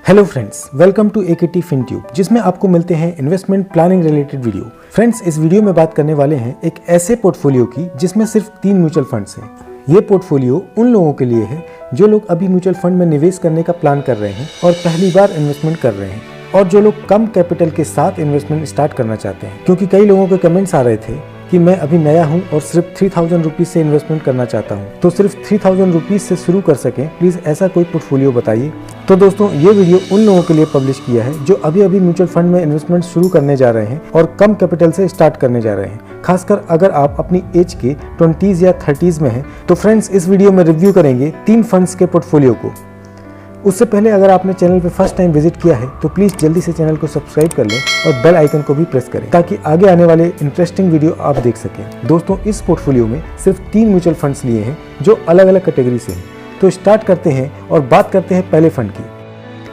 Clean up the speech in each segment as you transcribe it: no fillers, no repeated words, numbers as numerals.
Hello friends, welcome to AKT FinTube, जिसमें आपको मिलते हैं investment planning related video. Friends, इस वीडियो में बात करने वाले हैं एक ऐसे पोर्टफोलियो की जिसमें सिर्फ 3 म्यूचुअल फंड्स हैं। ये पोर्टफोलियो उन लोगों के लिए है जो लोग अभी म्यूचुअल फंड में निवेश करने का प्लान कर रहे हैं और पहली बार इन्वेस्टमेंट कर रहे हैं, और जो लोग कम कैपिटल के साथ इन्वेस्टमेंट स्टार्ट करना चाहते हैं। क्योंकि कई लोगों के कमेंट्स आ रहे थे कि मैं अभी नया हूं और सिर्फ 3000 रुपीज़ से इन्वेस्टमेंट करना चाहता हूं, तो सिर्फ 3000 रुपीज़ से शुरू कर सकें, प्लीज़ ऐसा कोई पोर्टफोलियो बताइए। तो दोस्तों, ये वीडियो उन लोगों के लिए पब्लिश किया है जो अभी अभी म्यूचुअल फंड में इन्वेस्टमेंट शुरू करने जा रहे हैं और कम कैपिटल से स्टार्ट करने जा रहे हैं। खासकर अगर आप अपनी एज के 20s या 30s में हैं, तो फ्रेंड्स इस वीडियो में रिव्यू करेंगे 3 फंड्स के पोर्टफोलियो को। उससे पहले अगर आपने चैनल पर फर्स्ट टाइम विजिट किया है तो प्लीज़ जल्दी से चैनल को सब्सक्राइब कर लें और बेल आइकन को भी प्रेस करें ताकि आगे आने वाले इंटरेस्टिंग वीडियो आप देख सकें। दोस्तों, इस पोर्टफोलियो में सिर्फ 3 म्यूचुअल फंड्स लिए हैं जो अलग अलग कैटेगरी से हैं। तो स्टार्ट करते हैं और बात करते हैं पहले फंड की।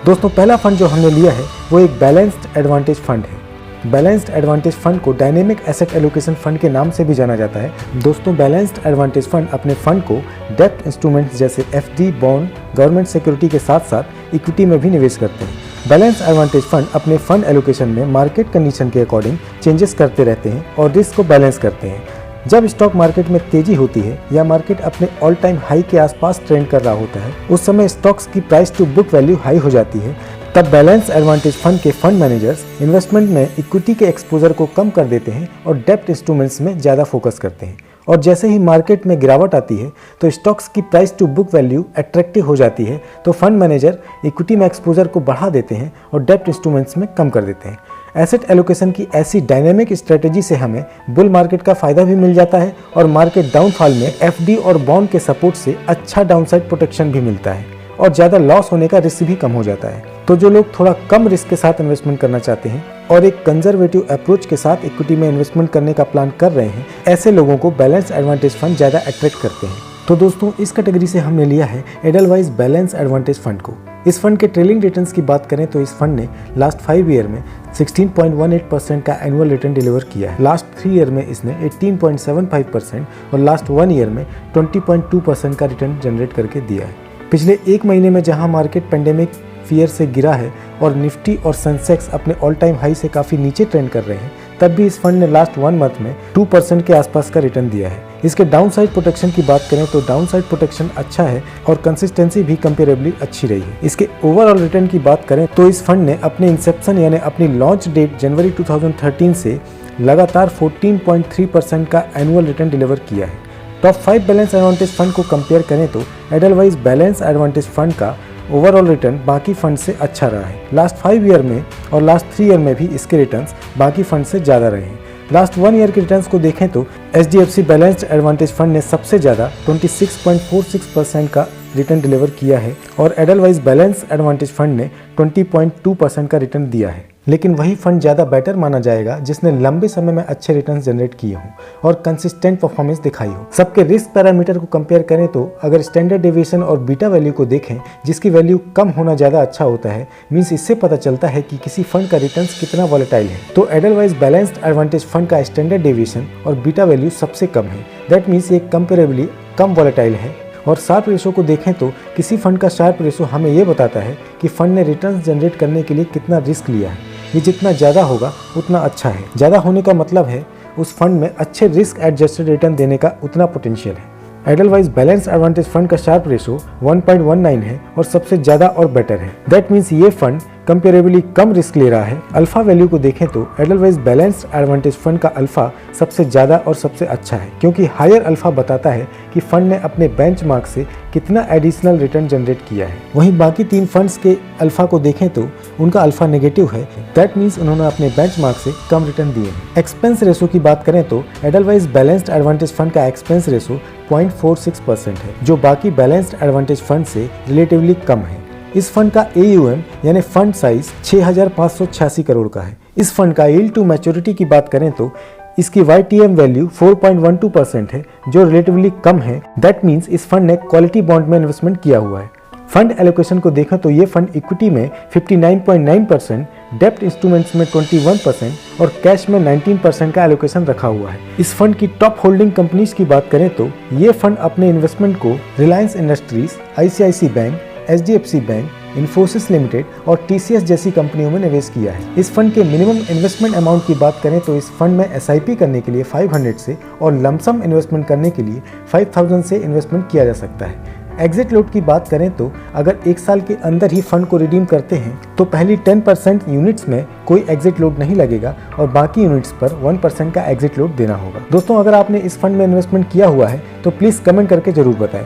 दोस्तों, पहला फंड जो हमने लिया है वो एक बैलेंस्ड एडवांटेज फंड है। बैलेंस्ड एडवांटेज फंड को डायनेमिक एसेट एलोकेशन फंड के नाम से भी जाना जाता है। दोस्तों, बैलेंस्ड एडवांटेज फंड अपने फंड को डेब्ट इंस्ट्रूमेंट्स जैसे एफडी, बॉन्ड, गवर्नमेंट सिक्योरिटी के साथ साथ इक्विटी में भी निवेश करते हैं। बैलेंस एडवांटेज फंड अपने फंड एलोकेशन में मार्केट कंडीशन के अकॉर्डिंग चेंजेस करते रहते हैं और रिस्क को बैलेंस करते हैं। जब स्टॉक मार्केट में तेजी होती है या मार्केट अपने ऑल टाइम हाई के आसपास ट्रेंड कर रहा होता है, उस समय स्टॉक्स की price to book value high हो जाती है। तब बैलेंस एडवांटेज फंड के फंड मैनेजर्स इन्वेस्टमेंट में इक्विटी के एक्सपोजर को कम कर देते हैं और डेब्ट इंस्ट्रूमेंट्स में ज़्यादा फोकस करते हैं। और जैसे ही मार्केट में गिरावट आती है तो स्टॉक्स की price to book value attractive हो जाती है, तो फंड मैनेजर इक्विटी में एक्सपोजर को बढ़ा देते हैं और डेब्ट इंस्ट्रूमेंट्स में कम कर देते हैं। एसेट एलोकेशन की ऐसी डायनेमिक स्ट्रेटेजी से हमें बुल मार्केट का फायदा भी मिल जाता है और मार्केट डाउनफॉल में एफडी और बॉन्ड के सपोर्ट से अच्छा डाउनसाइड प्रोटेक्शन भी मिलता है और ज़्यादा लॉस होने का रिस्क भी कम हो जाता है। तो जो लोग थोड़ा कम रिस्क के साथ इन्वेस्टमेंट करना चाहते हैं और एक कंजर्वेटिव अप्रोच के साथ इक्विटी में इन्वेस्टमेंट करने का प्लान कर रहे हैं, ऐसे लोगों को बैलेंस एडवांटेज फंड ज़्यादा अट्रैक्ट करते हैं। तो दोस्तों, इस कैटेगरी से हमने लिया है एडलवाइज बैलेंस एडवांटेज फंड को। इस फंड के ट्रेलिंग रिटर्न्स की बात करें तो इस फंड ने लास्ट 5 ईयर में 16.18% का एनुअल रिटर्न डिलीवर किया है। लास्ट 3 ईयर में इसने 18.75% और लास्ट 1 ईयर में 20.2% का रिटर्न जनरेट करके दिया है। पिछले 1 महीने में जहां मार्केट पेंडेमिक फियर से गिरा है और निफ्टी और सेंसेक्स अपने ऑल टाइम हाई से काफ़ी नीचे ट्रेंड कर रहे हैं, तब भी इस फंड ने लास्ट 1 मंथ में 2% के आसपास का रिटर्न दिया है। इसके डाउनसाइड प्रोटेक्शन की बात करें तो डाउनसाइड प्रोटेक्शन अच्छा है और कंसिस्टेंसी भी कंपेरेबली अच्छी रही है। इसके ओवरऑल रिटर्न की बात करें तो इस फंड ने अपने इंसेप्शन यानी अपनी लॉन्च डेट जनवरी 2013 से लगातार 14.3% का एनुअल रिटर्न डिलीवर किया है। टॉप 5 बैलेंस एडवांटेज फंड को कंपेयर करें तो एडलवाइज बैलेंस एडवांटेज फंड का ओवरऑल रिटर्न बाकी फंड से अच्छा रहा है। लास्ट 5 ईयर में और लास्ट 3 ईयर में भी इसके रिटर्न्स बाकी फंड से ज़्यादा रहे हैं। लास्ट 1 ईयर के रिटर्न्स को देखें तो HDFC बैलेंस्ड एडवांटेज फंड ने सबसे ज़्यादा 26.46% का रिटर्न डिलीवर किया है और एडलवाइज बैलेंस एडवांटेज फंड ने 20.2% का रिटर्न दिया है। लेकिन वही फंड ज़्यादा बेटर माना जाएगा जिसने लंबे समय में अच्छे रिटर्न्स जनरेट किए हों और कंसिस्टेंट परफॉर्मेंस दिखाई हो। सबके रिस्क पैरामीटर को कंपेयर करें तो अगर स्टैंडर्ड डेविएशन और बीटा वैल्यू को देखें, जिसकी वैल्यू कम होना ज़्यादा अच्छा होता है, मीन्स इससे पता चलता है कि किसी फंड का रिटर्न्स कितना वॉलेटाइल है। तो एडलवाइज बैलेंस्ड एडवांटेज फंड का स्टैंडर्ड डेविएशन और बीटा वैल्यू सबसे कम है। दैट मीन्स ये कंपेरेबली कम वॉलेटाइल है। और शार्प रेशो को देखें तो किसी फंड का शार्प रेशो हमें ये बताता है कि फंड ने रिटर्न्स जनरेट करने के लिए कितना रिस्क लिया है। ये जितना ज़्यादा होगा उतना अच्छा है। ज़्यादा होने का मतलब है उस फंड में अच्छे रिस्क एडजस्टेड रिटर्न देने का उतना पोटेंशियल है। एडलवाइज बैलेंस एडवांटेज फंड का शार्प रेशो 1.19 है और सबसे ज़्यादा और बेटर है। दैट मीन्स ये फंड कंपेरेबली कम रिस्क ले रहा है। अल्फा वैल्यू को देखें तो एडलवाइज बैलेंस्ड एडवांटेज फंड का अल्फा सबसे ज़्यादा और सबसे अच्छा है, क्योंकि हायर अल्फा बताता है कि फंड ने अपने बेंचमार्क से कितना एडिशनल रिटर्न जनरेट किया है। वहीं बाकी 3 फंड्स के अल्फा को देखें तो उनका अल्फा नेगेटिव है। दैट मीन्स उन्होंने अपने बेंचमार्क से कम रिटर्न दिए हैं। एक्सपेंस रेशो की बात करें तो एडलवाइज बैलेंस्ड एडवांटेज फंड का एक्सपेंस रेशो 0.46% है, जो बाकी बैलेंस्ड एडवांटेज फंड से रिलेटिवली कम है। इस फंड का AUM यानी फंड साइज 6586 करोड़ का है। इस फंड का यील्ड टू मैच्योरिटी की बात करें तो इसकी YTM वैल्यू 4.12% है, जो रिलेटिवली कम है। दैट मीन्स इस फंड ने क्वालिटी बॉन्ड में इन्वेस्टमेंट किया हुआ है। फंड एलोकेशन को देखें तो ये फंड इक्विटी में 59.9%, डेब्ट इंस्ट्रूमेंट्स में 21% और कैश में 19% का एलोकेशन रखा हुआ है। इस फंड की टॉप होल्डिंग कंपनीज की बात करें तो ये फंड अपने इन्वेस्टमेंट को Reliance industries, ICICI bank, HDFC bank, Infosys limited और TCS जैसी कंपनियों में निवेश किया है। इस फंड के मिनिमम इन्वेस्टमेंट अमाउंट की बात करें तो इस फंड में SIP करने के लिए 500 से और लमसम इन्वेस्टमेंट करने के लिए 5000 से इन्वेस्टमेंट किया जा सकता है। एग्जिट लोड की बात करें तो अगर 1 साल के अंदर ही फंड को रिडीम करते हैं तो पहली 10% यूनिट्स में कोई एग्जिट लोड नहीं लगेगा और बाकी यूनिट्स पर 1% का एग्जिट लोड देना होगा। दोस्तों, अगर आपने इस फंड में इन्वेस्टमेंट किया हुआ है तो प्लीज़ कमेंट करके जरूर बताएं।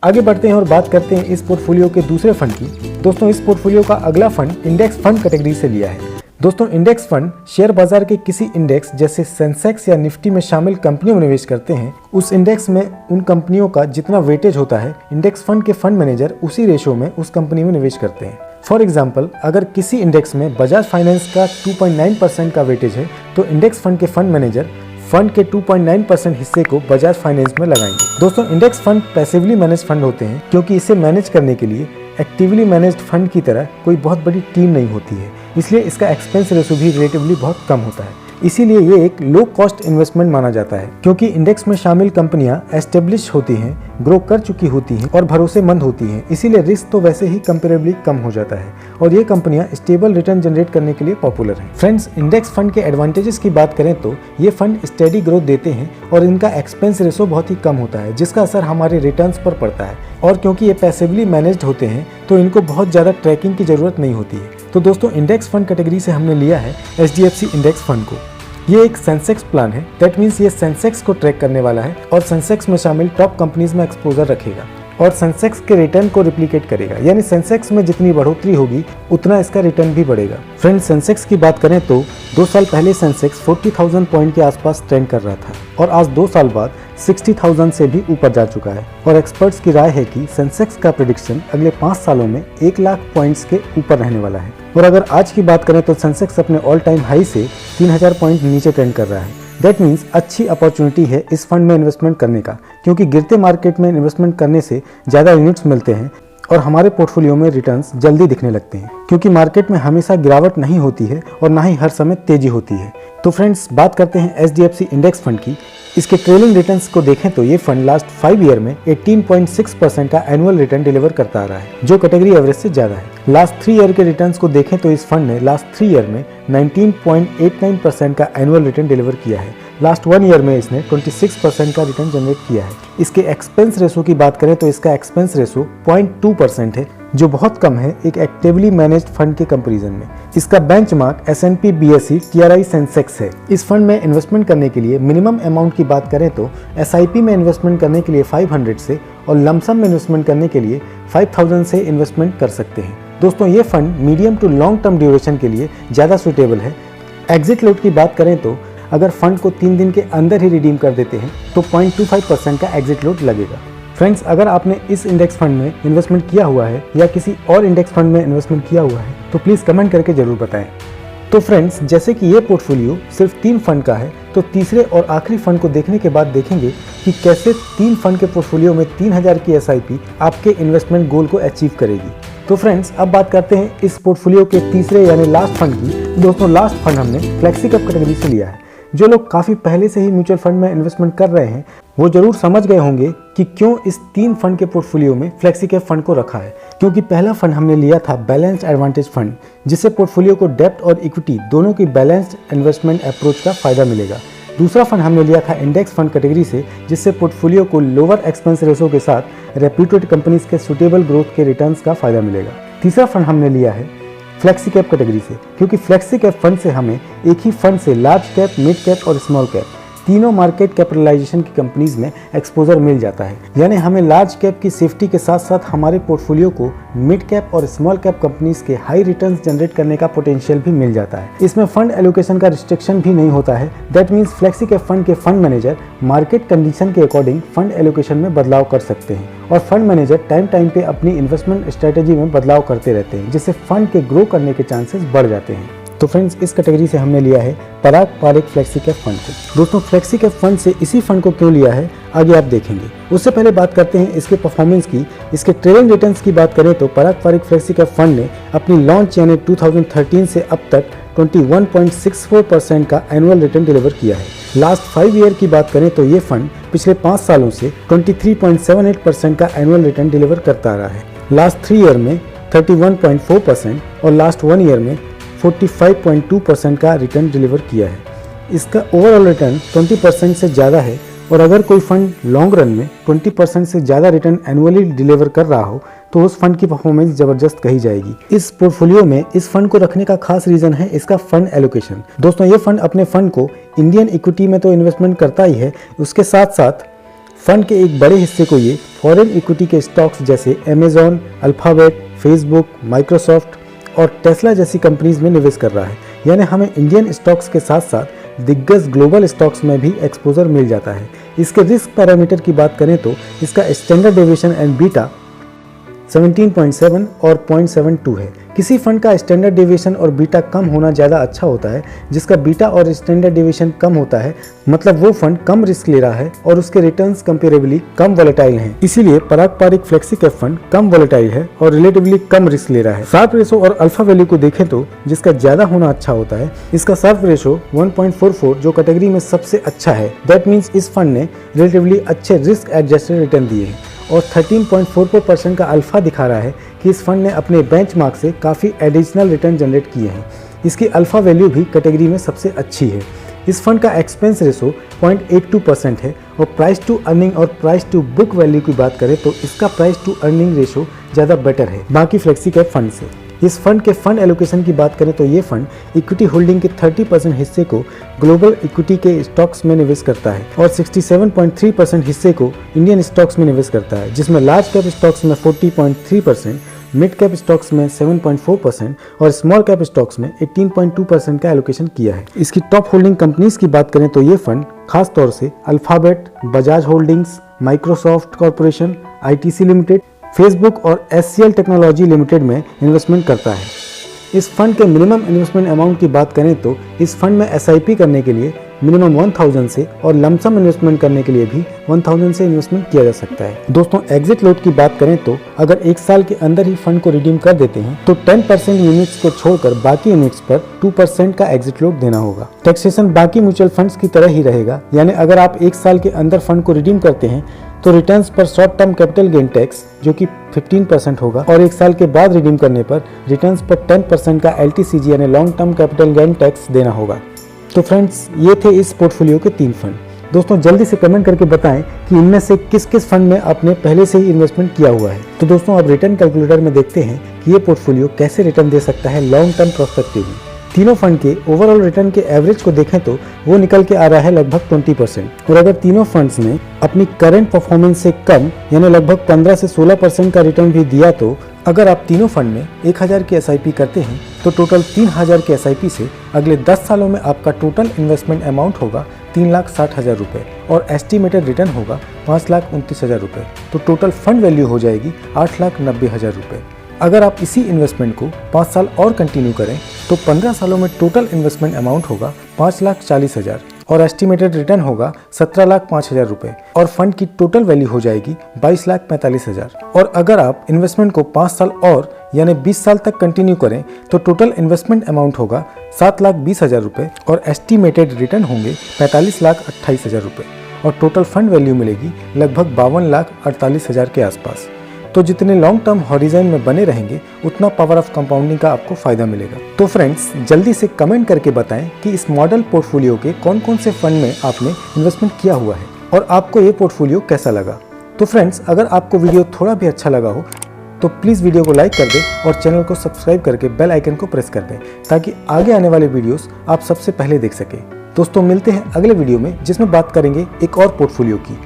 आगे बढ़ते हैं और बात करते हैं इस पोर्टफोलियो के दूसरे फंड की। दोस्तों, इस पोर्टफोलियो का अगला फंड इंडेक्स फंड कैटेगरी से लिया है। दोस्तों, इंडेक्स फंड शेयर बाजार के किसी इंडेक्स जैसे सेंसेक्स या निफ्टी में शामिल कंपनियों में निवेश करते हैं। उस इंडेक्स में उन कंपनियों का जितना वेटेज होता है, इंडेक्स फंड के फंड मैनेजर उसी रेशो में उस कंपनी में निवेश करते हैं। फॉर एग्जाम्पल, अगर किसी इंडेक्स में बजाज फाइनेंस का 2.9% का वेटेज है तो इंडेक्स फंड के फंड मैनेजर फंड के 2.9% हिस्से को बजाज फाइनेंस में लगाएंगे। दोस्तों, index fund passively manage fund होते हैं क्योंकि इसे मैनेज करने के लिए एक्टिवली मैनेज्ड फंड की तरह कोई बहुत बड़ी टीम नहीं होती है, इसलिए इसका एक्सपेंस रेशो भी रिलेटिवली बहुत कम होता है। इसीलिए ये एक लो कॉस्ट इन्वेस्टमेंट माना जाता है क्योंकि इंडेक्स में शामिल कंपनियां एस्टेब्लिश होती हैं, ग्रो कर चुकी होती हैं और भरोसेमंद होती हैं, इसीलिए रिस्क तो वैसे ही कंपेरेबली कम हो जाता है और ये कंपनियां स्टेबल रिटर्न जनरेट करने के लिए पॉपुलर हैं। फ्रेंड्स, इंडेक्स फंड के एडवांटेजेस की बात करें तो ये फंड स्टेडी ग्रोथ देते हैं और इनका एक्सपेंस रेशो बहुत ही कम होता है जिसका असर हमारे रिटर्न्स पर पड़ता है और क्योंकि ये पैसिवली मैनेज्ड होते हैं तो इनको बहुत ज़्यादा ट्रैकिंग की ज़रूरत नहीं होती है। तो दोस्तों, इंडेक्स फंड कैटेगरी से हमने लिया है HDFC इंडेक्स फंड को। ये एक सेंसेक्स प्लान है, दैट मीन्स ये सेंसेक्स को ट्रैक करने वाला है और सेंसेक्स में शामिल टॉप कंपनीज में एक्सपोजर रखेगा और सेंसेक्स के रिटर्न को रिप्लिकेट करेगा, यानी सेंसेक्स में जितनी बढ़ोतरी होगी उतना इसका रिटर्न भी बढ़ेगा। फ्रेंड्स, सेंसेक्स की बात करें तो 2 साल पहले सेंसेक्स 40,000 पॉइंट के आसपास ट्रेंड कर रहा था और आज 2 साल बाद 60,000 से भी ऊपर जा चुका है और एक्सपर्ट्स की राय है कि सेंसेक्स का प्रेडिक्शन अगले 5 सालों में 1 लाख पॉइंट्स के ऊपर रहने वाला है। और अगर आज की बात करें तो सेंसेक्स अपने ऑल टाइम हाई से 3000 पॉइंट नीचे ट्रेंड कर रहा है। दैट मीन्स अच्छी अपॉर्चुनिटी है इस फंड में इन्वेस्टमेंट करने का क्योंकि गिरते मार्केट में इन्वेस्टमेंट करने से ज़्यादा यूनिट्स मिलते हैं और हमारे पोर्टफोलियो में रिटर्न्स जल्दी दिखने लगते हैं क्योंकि मार्केट में हमेशा गिरावट नहीं होती है और ना ही हर समय तेजी होती है। तो फ्रेंड्स, बात करते हैं HDFC इंडेक्स फंड की। इसके ट्रेलिंग रिटर्न्स को देखें तो ये फंड लास्ट 5 ईयर में 18.6% का एनुअल रिटर्न डिलीवर करता आ रहा है जो कैटेगरी एवरेज से ज़्यादा है। लास्ट 3 ईयर के रिटर्न्स को देखें तो इस फंड ने लास्ट 3 ईयर में 19.89% का एनुअल रिटर्न डिलीवर किया है। लास्ट 1 ईयर में इसने 26% का रिटर्न जनरेट किया है। इसके एक्सपेंस रेशो की बात करें तो इसका एक्सपेंस रेशो 0.2% है जो बहुत कम है एक एक्टिवली मैनेज्ड फंड के कंपैरिजन में। इसका benchmark S&P BSE TRI Sensex है। इस फंड में इन्वेस्टमेंट करने के लिए मिनिमम अमाउंट की बात करें तो SIP में इन्वेस्टमेंट करने के लिए 500 से और लमसम में इन्वेस्टमेंट करने के लिए 5000 से इन्वेस्टमेंट कर सकते हैं। दोस्तों, ये fund medium to long term duration के लिए ज़्यादा सुटेबल है। एग्जिट लोड की बात करें तो अगर फंड को 3 दिन के अंदर ही रिडीम कर देते हैं तो 0.25% का एग्जिट लोड लगेगा। फ्रेंड्स, अगर आपने इस इंडेक्स फंड में इन्वेस्टमेंट किया हुआ है या किसी और इंडेक्स फंड में इन्वेस्टमेंट किया हुआ है तो प्लीज़ कमेंट करके ज़रूर बताएं। तो फ्रेंड्स, जैसे कि ये पोर्टफोलियो सिर्फ 3 फंड का है तो तीसरे और आखिरी फंड को देखने के बाद देखेंगे कि कैसे 3 फंड के पोर्टफोलियो में 3000 की SIP आपके इन्वेस्टमेंट गोल को अचीव करेगी। तो फ्रेंड्स, अब बात करते हैं इस पोर्टफोलियो के तीसरे यानी लास्ट फंड की। दोस्तों, लास्ट फंड हमने फ्लेक्सीकैप कैटेगरी से लिया है। जो लोग काफ़ी पहले से ही म्यूचुअल फंड में इन्वेस्टमेंट कर रहे हैं वो जरूर समझ गए होंगे कि क्यों इस 3 फंड के पोर्टफोलियो में फ्लेक्सीकैप फंड को रखा है। क्योंकि पहला फंड हमने लिया था बैलेंस्ड एडवांटेज फंड जिससे पोर्टफोलियो को डेब्ट और इक्विटी दोनों की बैलेंस्ड इन्वेस्टमेंट अप्रोच का फायदा मिलेगा। दूसरा फंड हमने लिया था इंडेक्स फंड कैटेगरी से जिससे पोर्टफोलियो को लोअर एक्सपेंस रेशो के साथ रेप्यूटेड कंपनीज के सुटेबल ग्रोथ के रिटर्न्स का फायदा मिलेगा। तीसरा फंड हमने लिया है फ्लेक्सीकैप कैटेगरी से क्योंकि फ्लेक्सीकैप फंड से हमें एक ही फंड से लार्ज कैप, मिड कैप और स्मॉल कैप तीनों मार्केट कैपिटलाइजेशन की कंपनीज में एक्सपोजर मिल जाता है। यानी हमें लार्ज कैप की सेफ्टी के साथ साथ हमारे पोर्टफोलियो को मिड कैप और स्मॉल कैप कंपनीज के हाई रिटर्न्स जनरेट करने का पोटेंशियल भी मिल जाता है। इसमें फंड एलोकेशन का रिस्ट्रिक्शन भी नहीं होता है। दैट मीन्स फ्लेक्सीकैप फंड के फंड मैनेजर मार्केट कंडीशन के अकॉर्डिंग फंड एलोकेशन में बदलाव कर सकते हैं और फंड मैनेजर टाइम पे अपनी इन्वेस्टमेंट स्ट्रेटेजी में बदलाव करते रहते हैं जिससे फंड के ग्रो करने के चांसेस बढ़ जाते हैं। तो फ्रेंड्स, इस कैटेगरी से हमने लिया है पराग पारिक फ्लेक्सीकैप फंड को। दोस्तों, फ्लेक्सीकैप फंड से इसी फंड को क्यों लिया है आगे आप देखेंगे। उससे पहले बात करते हैं इसके परफॉर्मेंस की। इसके ट्रेलिंग रिटर्न्स की बात करें तो पराग पारिक फ्लेक्सीकैप फंड ने अपनी लॉन्च यानी 2013 से अब तक 21.64% का एनुअल रिटर्न डिलीवर किया है। लास्ट 5 ईयर की बात करें तो ये फंड पिछले 5 सालों से 23.78% का एनुअल रिटर्न डिलीवर करता आ रहा है। लास्ट 3 ईयर में 31.4% और लास्ट 1 ईयर में 45.2% का रिटर्न डिलीवर किया है। इसका ओवरऑल रिटर्न 20% से ज़्यादा है और अगर कोई फंड लॉन्ग रन में 20% से ज़्यादा रिटर्न एनुअली डिलीवर कर रहा हो तो उस फंड की परफॉर्मेंस ज़बरदस्त कही जाएगी। इस पोर्टफोलियो में इस फंड को रखने का खास रीज़न है इसका फंड एलोकेशन। दोस्तों, ये फंड अपने फंड को इंडियन इक्विटी में तो इन्वेस्टमेंट करता ही है, उसके साथ साथ फंड के एक बड़े हिस्से को ये फॉरेन इक्विटी के स्टॉक्स जैसे अमेजॉन, अल्फाबेट, फेसबुक, माइक्रोसॉफ्ट और टेस्ला जैसी कंपनीज में निवेश कर रहा है। यानी हमें इंडियन स्टॉक्स के साथ साथ दिग्गज ग्लोबल स्टॉक्स में भी एक्सपोजर मिल जाता है। इसके रिस्क पैरामीटर की बात करें तो इसका स्टैंडर्ड डेविएशन एंड बीटा 17.7 और 0.72 है। किसी फंड का स्टैंडर्ड डेविएशन और बीटा कम होना ज़्यादा अच्छा होता है। जिसका बीटा और स्टैंडर्ड डेविएशन कम होता है मतलब वो फंड कम रिस्क ले रहा है और उसके रिटर्न्स कंपेरेबली कम वोलेटाइल हैं। इसीलिए पारंपरिक फ्लेक्सी कैप फंड कम वोलेटाइल है और रिलेटिवली कम रिस्क ले रहा है। शार्प रेशो और अल्फा वैल्यू को देखें तो जिसका ज़्यादा होना अच्छा होता है। इसका शार्प रेशो 1.44 जो कैटेगरी में सबसे अच्छा है। दैट मीन्स इस फंड ने रिलेटिवली अच्छे रिस्क एडजस्टेड रिटर्न दिए हैं और 13.44% का अल्फा दिखा रहा है कि इस फंड ने अपने बेंचमार्क से काफ़ी एडिशनल रिटर्न जनरेट किए हैं। इसकी अल्फा वैल्यू भी कैटेगरी में सबसे अच्छी है। इस फंड का एक्सपेंस रेशो 0.82% है और प्राइस टू अर्निंग और प्राइस टू बुक वैल्यू की बात करें तो इसका प्राइस टू अर्निंग रेशो ज़्यादा बेटर है बाकी फ्लेक्सी कैप फंड से। इस फंड के फंड एलोकेशन की बात करें तो ये फंड इक्विटी होल्डिंग के 30% हिस्से को ग्लोबल इक्विटी के स्टॉक्स में निवेश करता है और 67.3% हिस्से को इंडियन स्टॉक्स में निवेश करता है, जिसमें लार्ज कैप स्टॉक्स में 40.3%, मिड कैप स्टॉक्स में 7.4% और स्मॉल कैप स्टॉक्स में 18.2% का एलोकेशन किया है। इसकी टॉप होल्डिंग कंपनीज की बात करें तो ये फंड खास तौर से alphabet, Bajaj holdings, Microsoft corporation, ITC limited, Facebook और SCL टेक्नोलॉजी लिमिटेड में इन्वेस्टमेंट करता है। इस फंड के मिनिमम इन्वेस्टमेंट अमाउंट की बात करें तो इस फंड में SIP करने के लिए मिनिमम 1000 से और लमसम इन्वेस्टमेंट करने के लिए भी 1000 से इन्वेस्टमेंट किया जा सकता है। दोस्तों, एग्जिट लोड की बात करें तो अगर 1 साल के अंदर ही फंड को रिडीम कर देते हैं तो 10% यूनिट्स को छोड़कर बाकी यूनिट्स पर 2% का एग्जिट लोड देना होगा। टैक्सेशन बाकी म्यूचुअल फंड्स की तरह ही रहेगा, यानी अगर आप 1 साल के अंदर फंड को रिडीम करते हैं तो रिटर्न्स पर short term capital gain tax जो कि 15% होगा और 1 साल के बाद रिडीम करने पर रिटर्न्स पर 10% का LTCG यानी long term capital gain tax देना होगा। तो फ्रेंड्स, ये थे इस पोर्टफोलियो के 3 फंड। दोस्तों, जल्दी से कमेंट करके बताएं कि इनमें से किस किस फंड में आपने पहले से ही इन्वेस्टमेंट किया हुआ है। तो दोस्तों, अब रिटर्न कैलकुलेटर में देखते हैं कि ये पोर्टफोलियो कैसे रिटर्न दे सकता है लॉन्ग टर्म पर्सपेक्टिव में। तीनों फंड के ओवरऑल रिटर्न के एवरेज को देखें तो वो निकल के आ रहा है लगभग 20%। और अगर तीनों फंड्स ने अपनी करंट परफॉर्मेंस से कम यानी लगभग 15 से 16% का रिटर्न भी दिया तो अगर आप तीनों फंड में 1000 की SIP करते हैं तो टोटल 3000 के SIP से अगले 10 सालों में आपका टोटल इन्वेस्टमेंट अमाउंट होगा 3,60,000 रुपये और एस्टिमेटेड रिटर्न होगा 5,29,000 रुपये। तो टोटल फंड वैल्यू हो जाएगी 8,90,000 रुपये। अगर आप इसी इन्वेस्टमेंट को 5 साल और कंटिन्यू करें तो 15 सालों में टोटल इन्वेस्टमेंट अमाउंट होगा 5,40,000 और एस्टिमेटेड रिटर्न होगा 17,05,000 रुपये और फंड की टोटल वैल्यू हो जाएगी 22,45,000। और अगर आप इन्वेस्टमेंट को 5 साल और यानी 20 साल तक कंटिन्यू करें तो टोटल इन्वेस्टमेंट अमाउंट होगा 7,20,000 रुपये और एस्टिमेटेड रिटर्न होंगे 45,28,000 रुपये और टोटल फंड वैल्यू मिलेगी लगभग 52,48,000 के आसपास। तो जितने लॉन्ग टर्म हॉरिजन में बने रहेंगे उतना पावर ऑफ कंपाउंडिंग का आपको फायदा मिलेगा। तो फ्रेंड्स, जल्दी से कमेंट करके बताएं कि इस मॉडल पोर्टफोलियो के कौन कौन से फंड में आपने इन्वेस्टमेंट किया हुआ है और आपको ये पोर्टफोलियो कैसा लगा। तो फ्रेंड्स, अगर आपको वीडियो थोड़ा भी अच्छा लगा हो तो प्लीज़ वीडियो को लाइक कर दें और चैनल को सब्सक्राइब करके बेल आइकन को प्रेस कर दें ताकि आगे आने वाले वीडियोस आप सबसे पहले देख सकें। दोस्तों, मिलते हैं अगले वीडियो में जिसमें बात करेंगे एक और पोर्टफोलियो की।